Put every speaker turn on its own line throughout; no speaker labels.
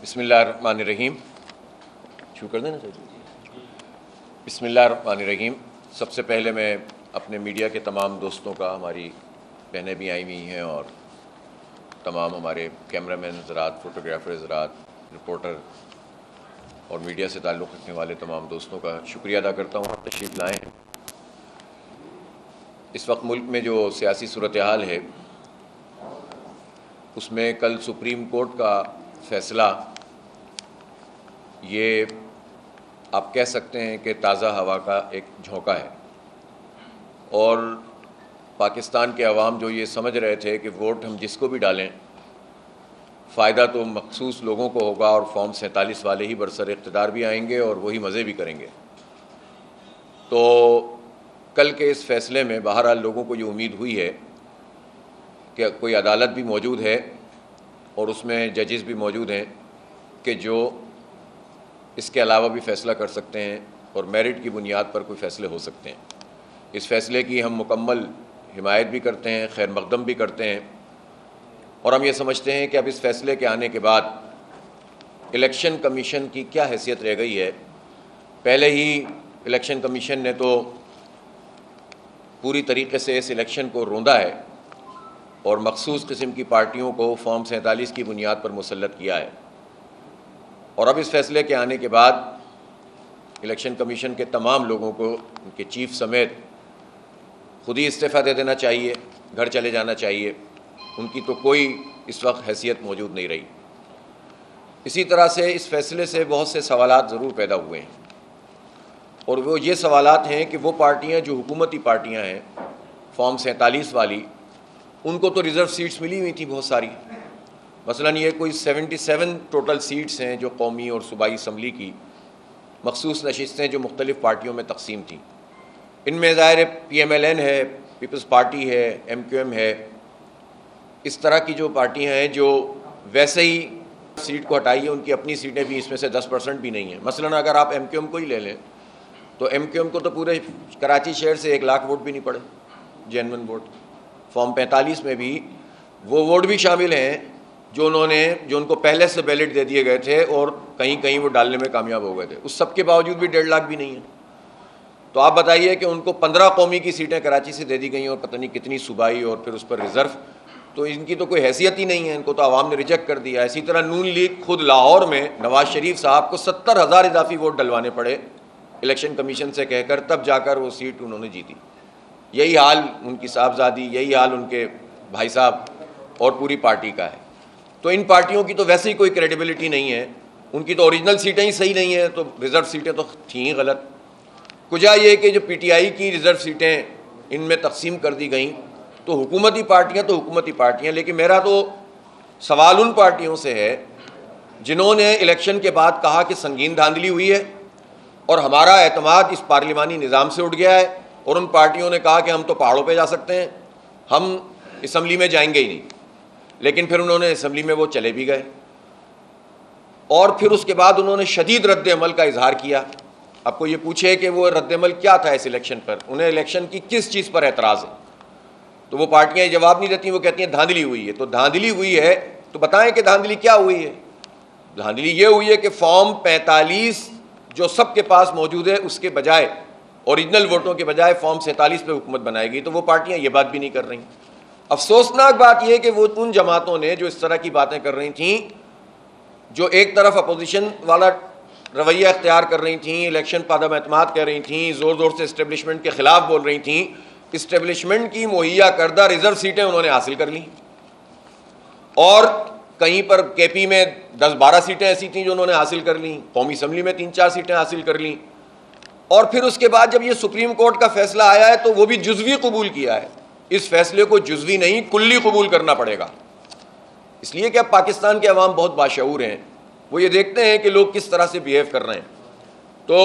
بسم اللہ الرحمن الرحیم. شروع کر دیں نا سر. بسم اللہ الرحمن الرحیم. سب سے پہلے میں اپنے میڈیا کے تمام دوستوں کا، ہماری بہنیں بھی آئی ہوئی ہیں اور تمام ہمارے کیمرہ مین حضرات، فوٹوگرافر حضرات، رپورٹر اور میڈیا سے تعلق رکھنے والے تمام دوستوں کا شکریہ ادا کرتا ہوں. تشریف لائے ہیں. اس وقت ملک میں جو سیاسی صورتحال ہے اس میں کل سپریم کورٹ کا فیصلہ یہ آپ کہہ سکتے ہیں کہ تازہ ہوا کا ایک جھونکا ہے، اور پاکستان کے عوام جو یہ سمجھ رہے تھے کہ ووٹ ہم جس کو بھی ڈالیں فائدہ تو مخصوص لوگوں کو ہوگا اور فارم 47 والے ہی برسر اقتدار بھی آئیں گے اور وہی مزے بھی کریں گے، تو کل کے اس فیصلے میں بہرحال لوگوں کو یہ امید ہوئی ہے کہ کوئی عدالت بھی موجود ہے اور اس میں ججز بھی موجود ہیں کہ جو اس کے علاوہ بھی فیصلہ کر سکتے ہیں اور میرٹ کی بنیاد پر کوئی فیصلے ہو سکتے ہیں. اس فیصلے کی ہم مکمل حمایت بھی کرتے ہیں، خیر مقدم بھی کرتے ہیں، اور ہم یہ سمجھتے ہیں کہ اب اس فیصلے کے آنے کے بعد الیکشن کمیشن کی کیا حیثیت رہ گئی ہے. پہلے ہی الیکشن کمیشن نے تو پوری طریقے سے اس الیکشن کو روندا ہے اور مخصوص قسم کی پارٹیوں کو فارم 47 کی بنیاد پر مسلط کیا ہے، اور اب اس فیصلے کے آنے کے بعد الیکشن کمیشن کے تمام لوگوں کو ان کے چیف سمیت خود ہی استعفیٰ دے دینا چاہیے، گھر چلے جانا چاہیے. ان کی تو کوئی اس وقت حیثیت موجود نہیں رہی. اسی طرح سے اس فیصلے سے بہت سے سوالات ضرور پیدا ہوئے ہیں، اور وہ یہ سوالات ہیں کہ وہ پارٹیاں جو حکومتی پارٹیاں ہیں فارم 47 والی، ان کو تو ریزرو سیٹس ملی ہوئی تھیں بہت ساری. مثلا یہ کوئی 77 ٹوٹل سیٹس ہیں جو قومی اور صوبائی اسمبلی کی مخصوص نشستیں جو مختلف پارٹیوں میں تقسیم تھیں. ان میں ظاہر PMLN ہے، پیپلز پارٹی ہے، MQM ہے، اس طرح کی جو پارٹیاں ہیں جو ویسے ہی سیٹ کو ہٹائی ہے، ان کی اپنی سیٹیں بھی اس میں سے 10% بھی نہیں ہیں. مثلا اگر آپ MQM کو ہی لے لیں تو MQM کو تو پورے کراچی شہر سے 1 لاکھ ووٹ بھی نہیں پڑے، جینون ووٹ. فارم 45 میں بھی وہ ووٹ بھی شامل ہیں جو ان کو پہلے سے بیلٹ دے دیے گئے تھے اور کہیں کہیں وہ ڈالنے میں کامیاب ہو گئے تھے. اس سب کے باوجود بھی 1.5 لاکھ بھی نہیں ہیں. تو آپ بتائیے کہ ان کو 15 قومی کی سیٹیں کراچی سے دے دی گئیں اور پتہ نہیں کتنی صوبائی اور پھر اس پر ریزرو، تو ان کی تو کوئی حیثیت ہی نہیں ہے. ان کو تو عوام نے ریجیکٹ کر دیا. اسی طرح نون لیگ خود لاہور میں نواز شریف صاحب کو 70,000 اضافی ووٹ ڈلوانے پڑے الیکشن کمیشن سے کہہ کر، تب جا کر وہ سیٹ انہوں نے جیتی. یہی حال ان کی صاحبزادی، یہی حال ان کے بھائی صاحب اور پوری پارٹی کا ہے. تو ان پارٹیوں کی تو ویسے ہی کوئی کریڈیبلٹی نہیں ہے. ان کی تو اوریجنل سیٹیں ہی صحیح نہیں ہیں، تو ریزرو سیٹیں تو تھیں ہی غلط. کجا یہ کہ جو PTI کی ریزرو سیٹیں ان میں تقسیم کر دی گئیں، تو حکومتی پارٹیاں، لیکن میرا تو سوال ان پارٹیوں سے ہے جنہوں نے الیکشن کے بعد کہا کہ سنگین دھاندلی ہوئی ہے اور ہمارا اعتماد اس پارلیمانی نظام سے اٹھ گیا ہے، اور ان پارٹیوں نے کہا کہ ہم تو پہاڑوں پہ جا سکتے ہیں، ہم اسمبلی میں جائیں گے ہی نہیں. لیکن پھر انہوں نے اسمبلی میں وہ چلے بھی گئے، اور پھر اس کے بعد انہوں نے شدید رد عمل کا اظہار کیا. آپ کو یہ پوچھے کہ وہ رد عمل کیا تھا اس الیکشن پر، انہیں الیکشن کی کس چیز پر اعتراض ہے، تو وہ پارٹیاں جواب نہیں دیتی. وہ کہتی ہیں دھاندلی ہوئی ہے. تو دھاندلی ہوئی ہے تو بتائیں کہ دھاندلی کیا ہوئی ہے. دھاندلی یہ ہوئی ہے کہ فارم 45 جو سب کے پاس موجود ہے، اس کے بجائے اوریجنل ووٹوں کے بجائے فارم 47 پہ حکومت بنائے گی. تو وہ پارٹیاں یہ بات بھی نہیں کر رہی. افسوسناک بات یہ کہ وہ ان جماعتوں نے جو اس طرح کی باتیں کر رہی تھیں، جو ایک طرف اپوزیشن والا رویہ اختیار کر رہی تھیں، الیکشن پر عدم اعتماد کر رہی تھیں، زور زور سے اسٹیبلشمنٹ کے خلاف بول رہی تھیں، اسٹیبلشمنٹ کی مہیا کردہ ریزرو سیٹیں انہوں نے حاصل کر لیں. اور کہیں پر KP میں 10-12 سیٹیں ایسی تھیں جو انہوں نے حاصل کر لیں، قومی اسمبلی میں 3-4 سیٹیں حاصل کر لیں. اور پھر اس کے بعد جب یہ سپریم کورٹ کا فیصلہ آیا ہے تو وہ بھی جزوی قبول کیا ہے. اس فیصلے کو جزوی نہیں کلی قبول کرنا پڑے گا، اس لیے کہ اب پاکستان کے عوام بہت باشعور ہیں. وہ یہ دیکھتے ہیں کہ لوگ کس طرح سے بیہیو کر رہے ہیں. تو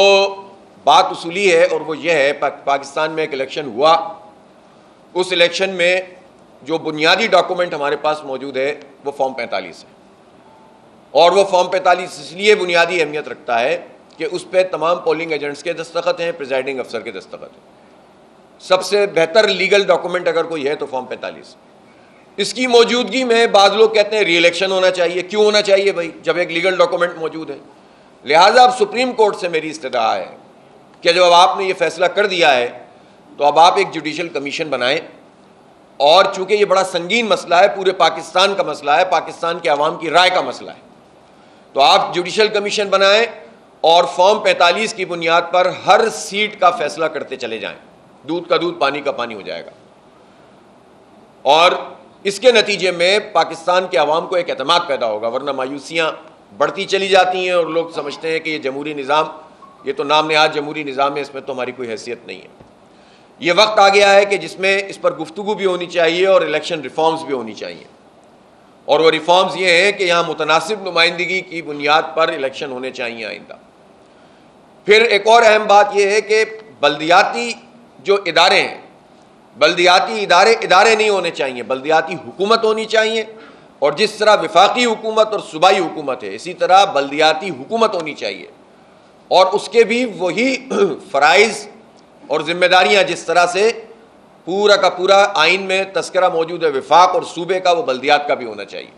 بات اصولی ہے، اور وہ یہ ہے پاکستان میں ایک الیکشن ہوا. اس الیکشن میں جو بنیادی ڈاکومنٹ ہمارے پاس موجود ہے وہ فارم 45 ہے، اور وہ فارم 45 اس لیے بنیادی اہمیت رکھتا ہے کہ اس پہ تمام پولنگ ایجنٹس کے دستخط ہیں، پریزائڈنگ افسر کے دستخط ہیں. سب سے بہتر لیگل ڈاکومنٹ اگر کوئی ہے تو فارم 45. اس کی موجودگی میں بعض لوگ کہتے ہیں ری الیکشن ہونا چاہیے. کیوں ہونا چاہیے بھائی جب ایک لیگل ڈاکومنٹ موجود ہے؟ لہٰذا اب سپریم کورٹ سے میری استدعا ہے کہ جب آپ نے یہ فیصلہ کر دیا ہے تو اب آپ ایک جوڈیشل کمیشن بنائیں، اور چونکہ یہ بڑا سنگین مسئلہ ہے، پورے پاکستان کا مسئلہ ہے، پاکستان کے عوام کی رائے کا مسئلہ ہے، تو آپ جوڈیشل کمیشن بنائیں اور فارم 45 کی بنیاد پر ہر سیٹ کا فیصلہ کرتے چلے جائیں. دودھ کا دودھ پانی کا پانی ہو جائے گا، اور اس کے نتیجے میں پاکستان کے عوام کو ایک اعتماد پیدا ہوگا. ورنہ مایوسیاں بڑھتی چلی جاتی ہیں اور لوگ سمجھتے ہیں کہ یہ جمہوری نظام، یہ تو نام نہاد جمہوری نظام ہے، اس میں تو ہماری کوئی حیثیت نہیں ہے. یہ وقت آ گیا ہے کہ جس میں اس پر گفتگو بھی ہونی چاہیے اور الیکشن ریفارمز بھی ہونی چاہیے. اور وہ ریفارمز یہ ہیں کہ یہاں متناسب نمائندگی کی بنیاد پر الیکشن ہونے چاہیے آئندہ. پھر ایک اور اہم بات یہ ہے کہ بلدیاتی جو ادارے ہیں، بلدیاتی ادارے نہیں ہونے چاہیے، بلدیاتی حکومت ہونی چاہیے. اور جس طرح وفاقی حکومت اور صوبائی حکومت ہے، اسی طرح بلدیاتی حکومت ہونی چاہیے، اور اس کے بھی وہی فرائض اور ذمہ داریاں جس طرح سے پورا کا پورا آئین میں تذکرہ موجود ہے وفاق اور صوبے کا، وہ بلدیات کا بھی ہونا چاہیے.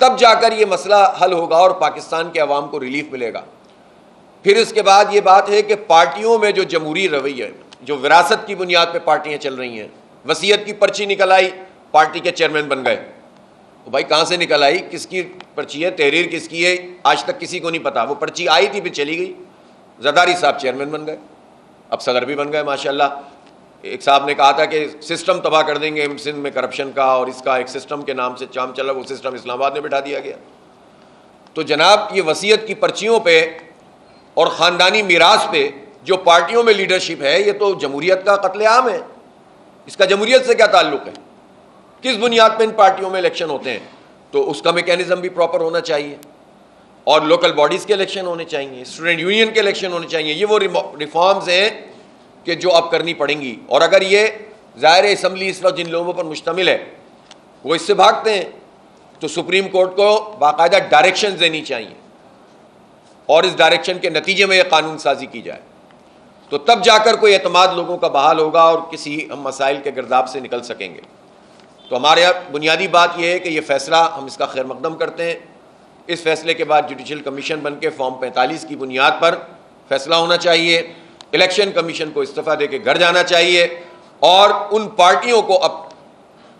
تب جا کر یہ مسئلہ حل ہوگا اور پاکستان کے عوام کو ریلیف ملے گا. پھر اس کے بعد یہ بات ہے کہ پارٹیوں میں جو جمہوری رویہ، جو وراثت کی بنیاد پہ پارٹیاں چل رہی ہیں، وصیت کی پرچی نکل آئی، پارٹی کے چیئرمین بن گئے. بھائی کہاں سے نکل آئی؟ کس کی پرچی ہے؟ تحریر کس کی ہے؟ آج تک کسی کو نہیں پتا. وہ پرچی آئی تھی پھر چلی گئی. زرداری صاحب چیئرمین بن گئے، اب صدر بھی بن گئے ماشاءاللہ. ایک صاحب نے کہا تھا کہ سسٹم تباہ کر دیں گے سندھ میں کرپشن کا، اور اس کا ایک سسٹم کے نام سے چام چلا، وہ سسٹم اسلام آباد میں بٹھا دیا گیا. تو جناب یہ وصیت کی پرچیوں پہ اور خاندانی میراث پہ جو پارٹیوں میں لیڈرشپ ہے، یہ تو جمہوریت کا قتل عام ہے. اس کا جمہوریت سے کیا تعلق ہے؟ کس بنیاد پہ ان پارٹیوں میں الیکشن ہوتے ہیں؟ تو اس کا میکینزم بھی پراپر ہونا چاہیے، اور لوکل باڈیز کے الیکشن ہونے چاہیے، اسٹوڈنٹ یونین کے الیکشن ہونے چاہیے. یہ وہ ریفارمز ہیں کہ جو اب کرنی پڑیں گی. اور اگر یہ ظاہر اسمبلی اس وقت جن لوگوں پر مشتمل ہے وہ اس سے بھاگتے ہیں، تو سپریم کورٹ کو باقاعدہ ڈائریکشن دینی چاہیے، اور اس ڈائریکشن کے نتیجے میں یہ قانون سازی کی جائے. تو تب جا کر کوئی اعتماد لوگوں کا بحال ہوگا اور کسی ہم مسائل کے گرداب سے نکل سکیں گے. تو ہمارے یہاں بنیادی بات یہ ہے کہ یہ فیصلہ ہم اس کا خیر مقدم کرتے ہیں. اس فیصلے کے بعد جوڈیشل کمیشن بن کے فارم 45 کی بنیاد پر فیصلہ ہونا چاہیے. الیکشن کمیشن کو استعفیٰ دے کے گھر جانا چاہیے، اور ان پارٹیوں کو اب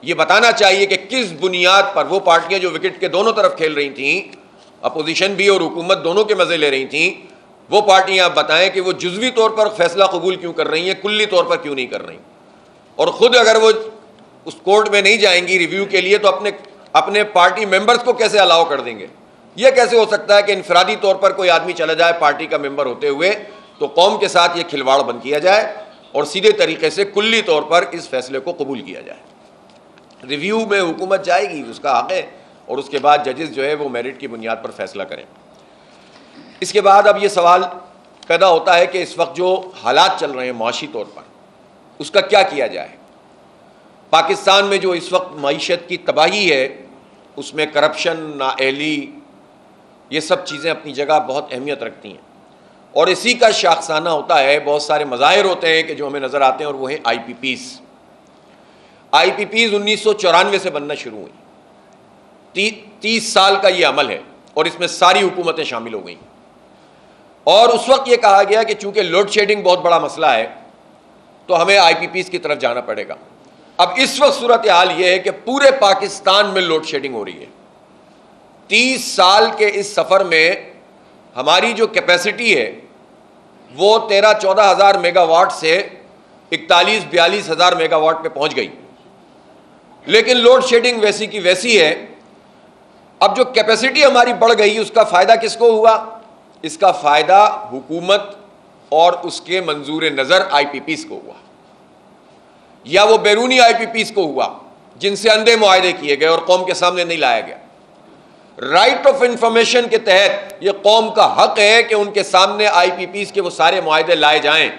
یہ بتانا چاہیے کہ کس بنیاد پر وہ پارٹیاں جو وکٹ کے دونوں طرف کھیل رہی تھیں، اپوزیشن بھی اور حکومت دونوں کے مزے لے رہی تھیں، وہ پارٹیاں اب بتائیں کہ وہ جزوی طور پر فیصلہ قبول کیوں کر رہی ہیں، کلی طور پر کیوں نہیں کر رہی. اور خود اگر وہ اس کورٹ میں نہیں جائیں گی ریویو کے لیے، تو اپنے پارٹی ممبرز کو کیسے الاؤ کر دیں گے؟ یہ کیسے ہو سکتا ہے کہ انفرادی طور پر کوئی آدمی چلا جائے پارٹی کا ممبر ہوتے ہوئے؟ تو قوم کے ساتھ یہ کھلواڑ بند کیا جائے اور سیدھے طریقے سے کلی طور پر اس فیصلے کو قبول کیا جائے. ریویو میں حکومت جائے گی، اس کا حق ہے، اور اس کے بعد ججز جو ہے وہ میرٹ کی بنیاد پر فیصلہ کریں. اس کے بعد اب یہ سوال پیدا ہوتا ہے کہ اس وقت جو حالات چل رہے ہیں معاشی طور پر، اس کا کیا کیا جائے. پاکستان میں جو اس وقت معیشت کی تباہی ہے، اس میں کرپشن، نااہلی، یہ سب چیزیں اپنی جگہ بہت اہمیت رکھتی ہیں، اور اسی کا شاخسانہ ہوتا ہے بہت سارے مظاہر ہوتے ہیں کہ جو ہمیں نظر آتے ہیں، اور وہ ہیں آئی پی پیز. آئی پی پیز 1994 سے بننا شروع ہوئی. 30 سال کا یہ عمل ہے، اور اس میں ساری حکومتیں شامل ہو گئیں. اور اس وقت یہ کہا گیا کہ چونکہ لوڈ شیڈنگ بہت بڑا مسئلہ ہے تو ہمیں آئی پی پیز کی طرف جانا پڑے گا. اب اس وقت صورتحال یہ ہے کہ پورے پاکستان میں لوڈ شیڈنگ ہو رہی ہے. 30 سال کے اس سفر میں ہماری جو کیپیسٹی ہے وہ 13-14 ہزار میگا واٹ سے 41-42 ہزار میگا واٹ پہ پہنچ گئی، لیکن لوڈ شیڈنگ ویسی کی ویسی ہے. اب جو کیپیسٹی ہماری بڑھ گئی، اس کا فائدہ کس کو ہوا؟ اس کا فائدہ حکومت اور اس کے منظور نظر آئی پی پیز کو ہوا، یا وہ بیرونی آئی پی پیز کو ہوا جن سے اندھے معاہدے کیے گئے اور قوم کے سامنے نہیں لایا گیا. رائٹ آف انفارمیشن کے تحت یہ قوم کا حق ہے کہ ان کے سامنے آئی پی پیز کے وہ سارے معاہدے لائے جائیں،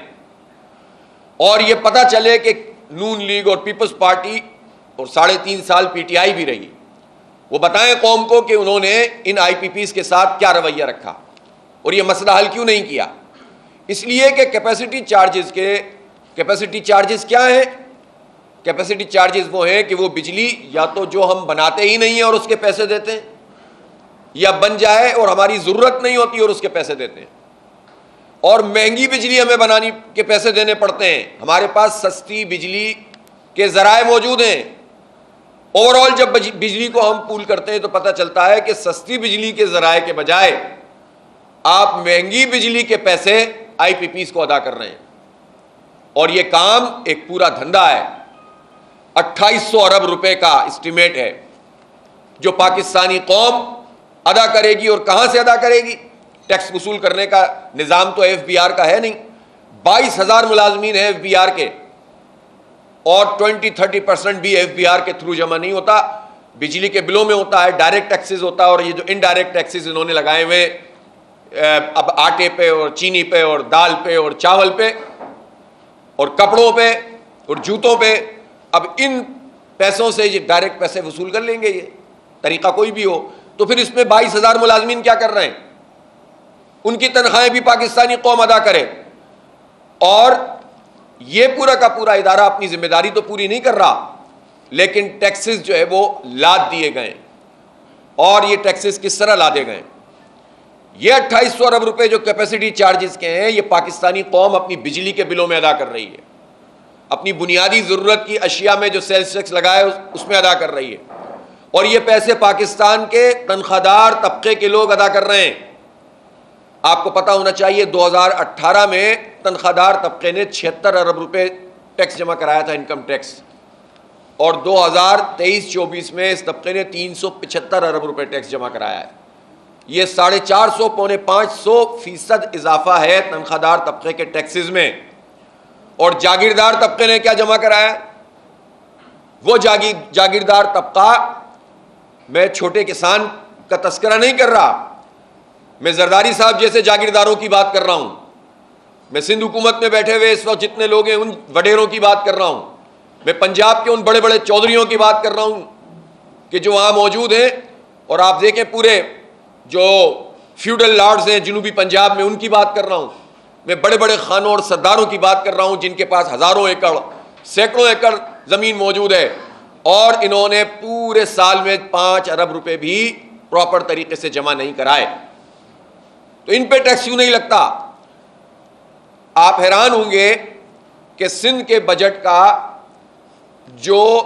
اور یہ پتہ چلے کہ نون لیگ اور پیپلز پارٹی اور 3.5 سال پی ٹی آئی بھی رہی، وہ بتائیں قوم کو کہ انہوں نے ان آئی پی پیز کے ساتھ کیا رویہ رکھا اور یہ مسئلہ حل کیوں نہیں کیا. اس لیے کہ کیپیسٹی چارجز کیا ہیں؟ کیپیسٹی چارجز وہ ہیں کہ وہ بجلی یا تو جو ہم بناتے ہی نہیں ہیں اور اس کے پیسے دیتے ہیں، یا بن جائے اور ہماری ضرورت نہیں ہوتی اور اس کے پیسے دیتے ہیں، اور مہنگی بجلی ہمیں بنانی کے پیسے دینے پڑتے ہیں۔ ہمارے پاس سستی بجلی کے ذرائع موجود ہیں۔ اوور آل جب بجلی کو ہم پول کرتے ہیں تو پتہ چلتا ہے کہ سستی بجلی کے ذرائع کے بجائے آپ مہنگی بجلی کے پیسے آئی پی پیز کو ادا کر رہے ہیں، اور یہ کام ایک پورا دھندا ہے۔ 2800 ارب روپے کا اسٹیمیٹ ہے جو پاکستانی قوم ادا کرے گی، اور کہاں سے ادا کرے گی؟ ٹیکس وصول کرنے کا نظام تو ایف بی آر کا ہے نہیں۔ 22,000 ملازمین ہیں ایف بی آر کے، اور 20-30% بھی ایف بی آر کے تھرو جمع نہیں ہوتا، بجلی کے بلوں میں ہوتا ہے، ڈائریکٹ ٹیکسز ہوتا ہے، اور یہ جو انڈائریکٹ ٹیکسز انہوں نے لگائے ہوئے اب آٹے پہ اور چینی پہ اور دال پہ اور چاول پہ اور کپڑوں پہ اور جوتوں پہ، اب ان پیسوں سے یہ ڈائریکٹ پیسے وصول کر لیں گے، یہ طریقہ کوئی بھی ہو۔ تو پھر اس میں 22,000 ملازمین کیا کر رہے ہیں؟ ان کی تنخواہیں بھی پاکستانی قوم ادا کرے، اور یہ پورا کا پورا ادارہ اپنی ذمہ داری تو پوری نہیں کر رہا، لیکن ٹیکسز جو ہے وہ لاد دیے گئے۔ اور یہ ٹیکسز کس طرح لادے گئے؟ یہ 2800 ارب روپے جو کیپیسٹی چارجز کے ہیں، یہ پاکستانی قوم اپنی بجلی کے بلوں میں ادا کر رہی ہے، اپنی بنیادی ضرورت کی اشیاء میں جو سیلز ٹیکس لگائے اس میں ادا کر رہی ہے، اور یہ پیسے پاکستان کے تنخواہ دار طبقے کے لوگ ادا کر رہے ہیں۔ آپ کو پتہ ہونا چاہیے 2018 میں تنخواہ دار طبقے نے 76 ارب روپے ٹیکس جمع کرایا تھا، انکم ٹیکس، اور 2023-24 میں اس طبقے نے 375 ارب روپے ٹیکس جمع کرایا ہے۔ یہ 450 پونے 500% اضافہ ہے تنخواہ دار طبقے کے ٹیکسز میں۔ اور جاگیردار طبقے نے کیا جمع کرایا؟ وہ جاگیردار طبقہ، میں چھوٹے کسان کا تذکرہ نہیں کر رہا، میں زرداری صاحب جیسے جاگیرداروں کی بات کر رہا ہوں، میں سندھ حکومت میں بیٹھے ہوئے اس وقت جتنے لوگ ہیں ان وڈیروں کی بات کر رہا ہوں، میں پنجاب کے ان بڑے بڑے چودھریوں کی بات کر رہا ہوں کہ جو وہاں موجود ہیں، اور آپ دیکھیں پورے جو فیوڈل لارڈز ہیں جنوبی پنجاب میں، ان کی بات کر رہا ہوں، میں بڑے بڑے خانوں اور سرداروں کی بات کر رہا ہوں جن کے پاس ہزاروں ایکڑ سینکڑوں ایکڑ زمین موجود ہے، اور انہوں نے پورے سال میں 5 ارب روپے بھی پراپر طریقے سے جمع نہیں کرائے۔ تو ان پہ ٹیکس کیوں نہیں لگتا؟ آپ حیران ہوں گے کہ سندھ کے بجٹ کا جو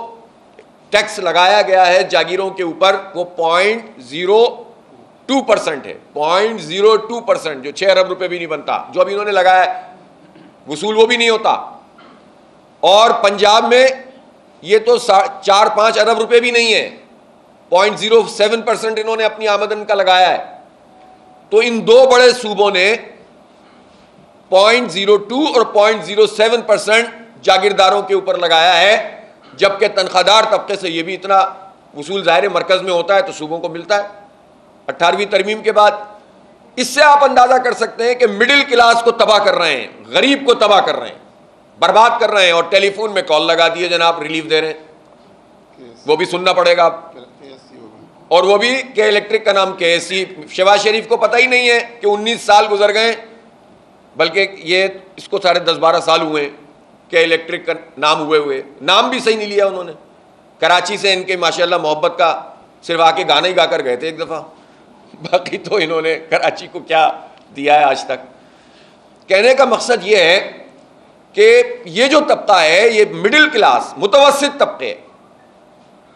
ٹیکس لگایا گیا ہے جاگیروں کے اوپر وہ 0.02% ہے، 0.02%، جو 6 ارب روپے بھی نہیں بنتا، جو ابھی انہوں نے لگایا ہے وصول وہ بھی نہیں ہوتا۔ اور پنجاب میں یہ تو 4-5 ارب روپے بھی نہیں ہے، 0.07% انہوں نے اپنی آمدن کا لگایا ہے۔ تو ان دو بڑے صوبوں نے 0.02 اور 0.07% جاگیرداروں کے اوپر لگایا ہے، جبکہ تنخواہ دار طبقے سے یہ بھی اتنا وصول ظاہر مرکز میں ہوتا ہے تو صوبوں کو ملتا ہے 18ویں ترمیم کے بعد۔ اس سے آپ اندازہ کر سکتے ہیں کہ مڈل کلاس کو تباہ کر رہے ہیں، غریب کو تباہ کر رہے ہیں، برباد کر رہے ہیں، اور ٹیلی فون میں کال لگا دیے جناب ریلیف دے رہے ہیں، وہ بھی سننا پڑے گا آپ، اور وہ بھی کہ الیکٹرک کا نام کے سی۔ شہباز شریف کو پتہ ہی نہیں ہے کہ 19 سال گزر گئے، بلکہ یہ اس کو سارے 10-12 سال ہوئے کہ الیکٹرک کا نام ہوئے نام بھی صحیح نہیں لیا انہوں نے۔ کراچی سے ان کے ماشاءاللہ محبت کا صرف آ کے گانا ہی گا کر گئے تھے ایک دفعہ، باقی تو انہوں نے کراچی کو کیا دیا ہے آج تک۔ کہنے کا مقصد یہ ہے کہ یہ جو طبقہ ہے یہ مڈل کلاس متوسط طبقے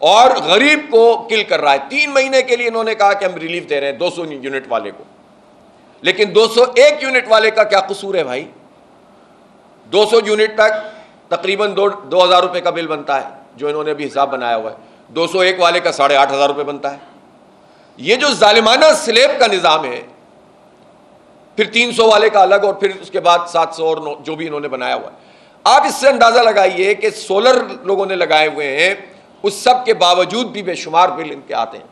اور غریب کو کل کر رہا ہے۔ 3 مہینے کے لیے انہوں نے کہا کہ ہم ریلیف دے رہے ہیں 200 یونٹ والے کو، لیکن 201 یونٹ والے کا کیا قصور ہے بھائی؟ 200 یونٹ تک تقریباً 2,000 روپے کا بل بنتا ہے جو انہوں نے ابھی حساب بنایا ہوا ہے، 201 والے کا 8,500 روپے بنتا ہے۔ یہ جو ظالمانہ سلیب کا نظام ہے، پھر 300 والے کا الگ، اور پھر اس کے بعد 700 اور جو بھی انہوں نے بنایا ہوا ہے۔ آپ اس سے اندازہ لگائیے کہ سولر لوگوں نے لگائے ہوئے ہیں، اس سب کے باوجود بھی بے شمار بل ان کے آتے ہیں۔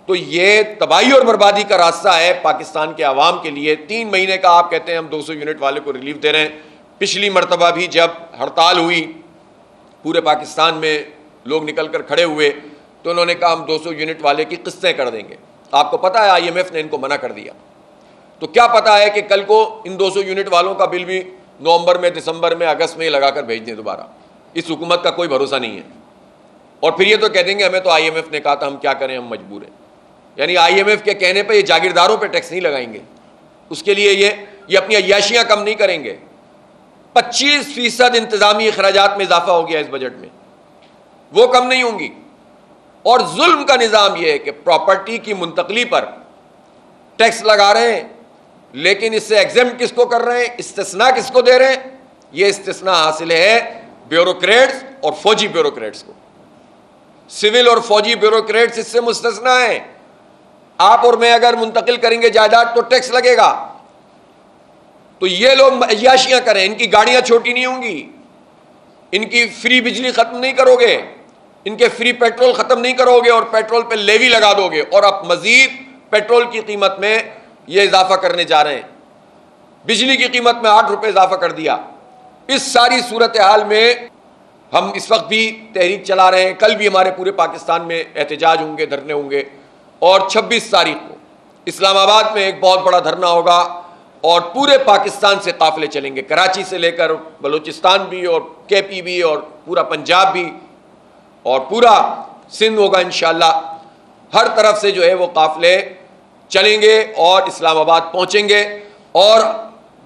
تو یہ تباہی اور بربادی کا راستہ ہے پاکستان کے عوام کے لیے۔ 3 مہینے کا آپ کہتے ہیں ہم 200 یونٹ والے کو ریلیف دے رہے ہیں۔ پچھلی مرتبہ بھی جب ہڑتال ہوئی پورے پاکستان میں لوگ نکل کر کھڑے ہوئے تو انہوں نے کہا ہم 200 یونٹ والے کی قسطیں کر دیں گے۔ آپ کو پتہ ہے IMF نے ان کو منع کر دیا، تو کیا پتہ ہے کہ کل کو ان 200 یونٹ والوں کا بل بھی نومبر میں، دسمبر میں، اگست میں لگا کر بھیج دیں دوبارہ۔ اس حکومت کا کوئی بھروسہ نہیں ہے. اور پھر یہ تو کہہ دیں گے ہمیں تو آئی ایم ایف نے کہا تھا، ہم کیا کریں، ہم مجبور ہیں. یعنی آئی ایم ایف کے کہنے پہ یہ جاگیرداروں پہ ٹیکس نہیں لگائیں گے، اس کے لیے یہ اپنی عیاشیاں کم نہیں کریں گے. 25% انتظامی اخراجات میں اضافہ ہو گیا اس بجٹ میں، وہ کم نہیں ہوں گی. اور ظلم کا نظام یہ ہے کہ پراپرٹی کی منتقلی پر ٹیکس لگا رہے ہیں، لیکن اس سے ایگزمپٹ کس کو کر رہے ہیں، استثناء کس کو دے رہے ہیں؟ یہ استثناء حاصل ہے بیوروکریٹس اور فوجی بیوروکریٹس کو. سول اور فوجی بیوروکریٹس اس سے مستثنیٰ ہیں. آپ اور میں اگر منتقل کریں گے جائیداد تو ٹیکس لگے گا. تو یہ لوگ عیاشیاں کریں، ان کی گاڑیاں چھوٹی نہیں ہوں گی، ان کی فری بجلی ختم نہیں کرو گے، ان کے فری پیٹرول ختم نہیں کرو گے اور پیٹرول پہ لیوی لگا دو گے، اور اب مزید پیٹرول کی قیمت میں یہ اضافہ کرنے جا رہے ہیں. بجلی کی قیمت میں 8 روپے اضافہ کر دیا. اس ساری صورتحال میں ہم اس وقت بھی تحریک چلا رہے ہیں، کل بھی ہمارے پورے پاکستان میں احتجاج ہوں گے، دھرنے ہوں گے، اور 26 تاریخ کو اسلام آباد میں ایک بہت بڑا دھرنا ہوگا اور پورے پاکستان سے قافلے چلیں گے، کراچی سے لے کر بلوچستان بھی اور کے پی بھی اور پورا پنجاب بھی اور پورا سندھ ہوگا انشاءاللہ. ہر طرف سے جو ہے وہ قافلے چلیں گے اور اسلام آباد پہنچیں گے. اور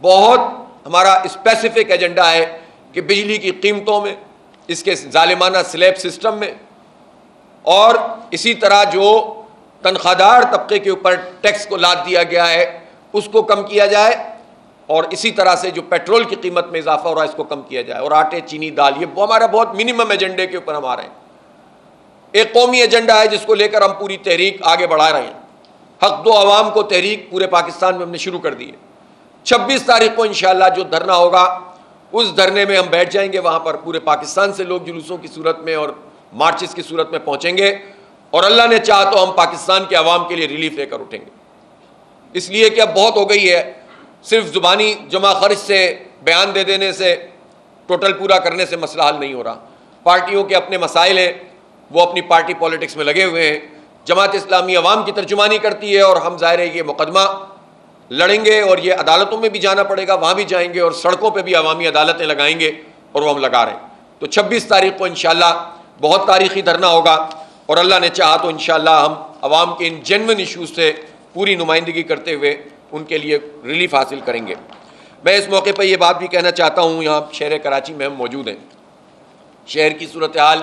بہت ہمارا اسپیسیفک ایجنڈا ہے کہ بجلی کی قیمتوں میں، اس کے ظالمانہ سلیب سسٹم میں، اور اسی طرح جو تنخواہ دار طبقے کے اوپر ٹیکس کو لاد دیا گیا ہے اس کو کم کیا جائے، اور اسی طرح سے جو پیٹرول کی قیمت میں اضافہ ہو رہا ہے اس کو کم کیا جائے، اور آٹے، چینی، دال، یہ ہمارا بہت منیمم ایجنڈے کے اوپر ہم آ رہے ہیں. ایک قومی ایجنڈا ہے جس کو لے کر ہم پوری تحریک آگے بڑھا رہے ہیں. حق دو عوام کو تحریک پورے پاکستان میں ہم نے شروع کر دی ہے. 26 تاریخ کو انشاءاللہ جو دھرنا ہوگا اس دھرنے میں ہم بیٹھ جائیں گے. وہاں پر پورے پاکستان سے لوگ جلوسوں کی صورت میں اور مارچز کی صورت میں پہنچیں گے، اور اللہ نے چاہا تو ہم پاکستان کے عوام کے لیے ریلیف لے کر اٹھیں گے. اس لیے کہ اب بہت ہو گئی ہے، صرف زبانی جمع خرچ سے، بیان دے دینے سے، ٹوٹل پورا کرنے سے مسئلہ حل نہیں ہو رہا. پارٹیوں کے اپنے مسائل ہیں، وہ اپنی پارٹی پالیٹکس میں لگے ہوئے ہیں. جماعت اسلامی عوام کی ترجمانی کرتی ہے، اور ہم ظاہر ہے یہ مقدمہ لڑیں گے، اور یہ عدالتوں میں بھی جانا پڑے گا، وہاں بھی جائیں گے، اور سڑکوں پہ بھی عوامی عدالتیں لگائیں گے، اور وہ ہم لگا رہے ہیں. تو 26 تاریخ کو انشاءاللہ بہت تاریخی دھرنا ہوگا، اور اللہ نے چاہا تو انشاءاللہ ہم عوام کے ان جینوئن ایشوز سے پوری نمائندگی کرتے ہوئے ان کے لیے ریلیف حاصل کریں گے. میں اس موقع پہ یہ بات بھی کہنا چاہتا ہوں، یہاں شہر کراچی میں ہم موجود ہیں. شہر کی صورتحال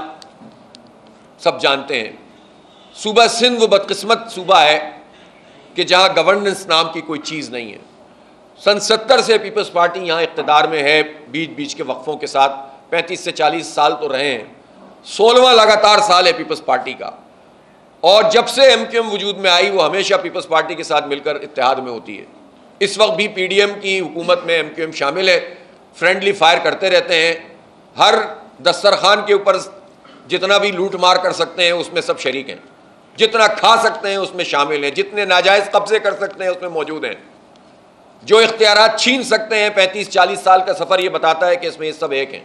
سب جانتے ہیں. صوبہ سندھ وہ بدقسمت صوبہ ہے کہ جہاں گورننس نام کی کوئی چیز نہیں ہے. سن 70 سے پیپلز پارٹی یہاں اقتدار میں ہے، بیچ بیچ کے وقفوں کے ساتھ 35 سے 40 سال تو رہے ہیں. 16واں لگاتار سال ہے پیپلز پارٹی کا، اور جب سے ایم کیو ایم وجود میں آئی وہ ہمیشہ پیپلز پارٹی کے ساتھ مل کر اتحاد میں ہوتی ہے. اس وقت بھی پی ڈی ایم کی حکومت میں ایم کیو ایم شامل ہے. فرینڈلی فائر کرتے رہتے ہیں، ہر دسترخوان کے اوپر جتنا بھی لوٹ مار کر سکتے ہیں اس میں سب شریک ہیں، جتنا کھا سکتے ہیں اس میں شامل ہیں، جتنے ناجائز قبضے کر سکتے ہیں اس میں موجود ہیں، جو اختیارات چھین سکتے ہیں. 35-40 سال کا سفر یہ بتاتا ہے کہ اس میں یہ سب ایک ہیں.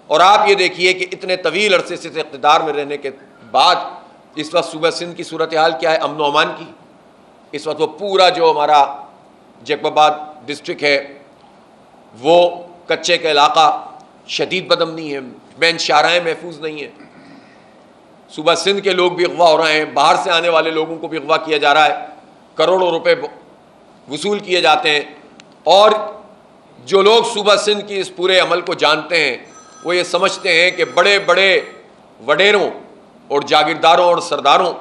اور آپ یہ دیکھیے کہ اتنے طویل عرصے سے اقتدار میں رہنے کے بعد اس وقت صوبہ سندھ کی صورتحال کیا ہے؟ امن و امان کی. اس وقت وہ پورا جو ہمارا جیکب آباد ڈسٹرکٹ ہے وہ کچے کا علاقہ، شدید بدامنی ہے، بین شاہراہیں محفوظ نہیں ہیں. صوبہ سندھ کے لوگ بھی اغوا ہو رہے ہیں، باہر سے آنے والے لوگوں کو بھی اغوا کیا جا رہا ہے، کروڑوں روپے وصول کیے جاتے ہیں. اور جو لوگ صوبہ سندھ کی اس پورے عمل کو جانتے ہیں وہ یہ سمجھتے ہیں کہ بڑے بڑے وڈیروں اور جاگیرداروں اور سرداروں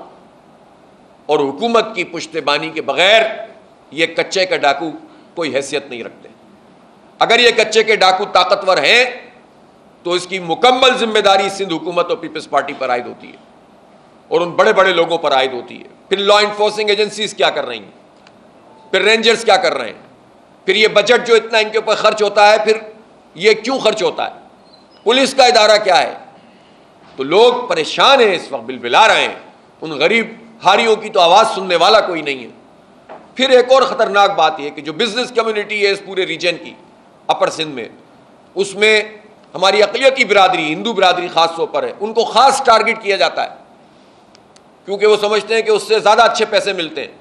اور حکومت کی پشتیبانی کے بغیر یہ کچے کے ڈاکو کوئی حیثیت نہیں رکھتے. اگر یہ کچے کے ڈاکو طاقتور ہیں تو اس کی مکمل ذمہ داری سندھ حکومت اور پیپلز پارٹی پر عائد ہوتی ہے اور ان بڑے بڑے لوگوں پر عائد ہوتی ہے. پھر لا انفورسنگ ایجنسیز کیا کر رہی ہیں، پھر رینجرز کیا کر رہے ہیں، پھر یہ بجٹ جو اتنا ان کے اوپر خرچ ہوتا ہے پھر یہ کیوں خرچ ہوتا ہے، پولیس کا ادارہ کیا ہے. تو لوگ پریشان ہیں اس وقت، بلبلا رہے ہیں. ان غریب ہاریوں کی تو آواز سننے والا کوئی نہیں ہے. پھر ایک اور خطرناک بات یہ کہ جو بزنس کمیونٹی ہے اس پورے ریجن کی اپر سندھ میں، اس میں ہماری اقلیتی برادری، ہندو برادری خاص طور پر ہے، ان کو خاص ٹارگٹ کیا جاتا ہے کیونکہ وہ سمجھتے ہیں کہ اس سے زیادہ اچھے پیسے ملتے ہیں.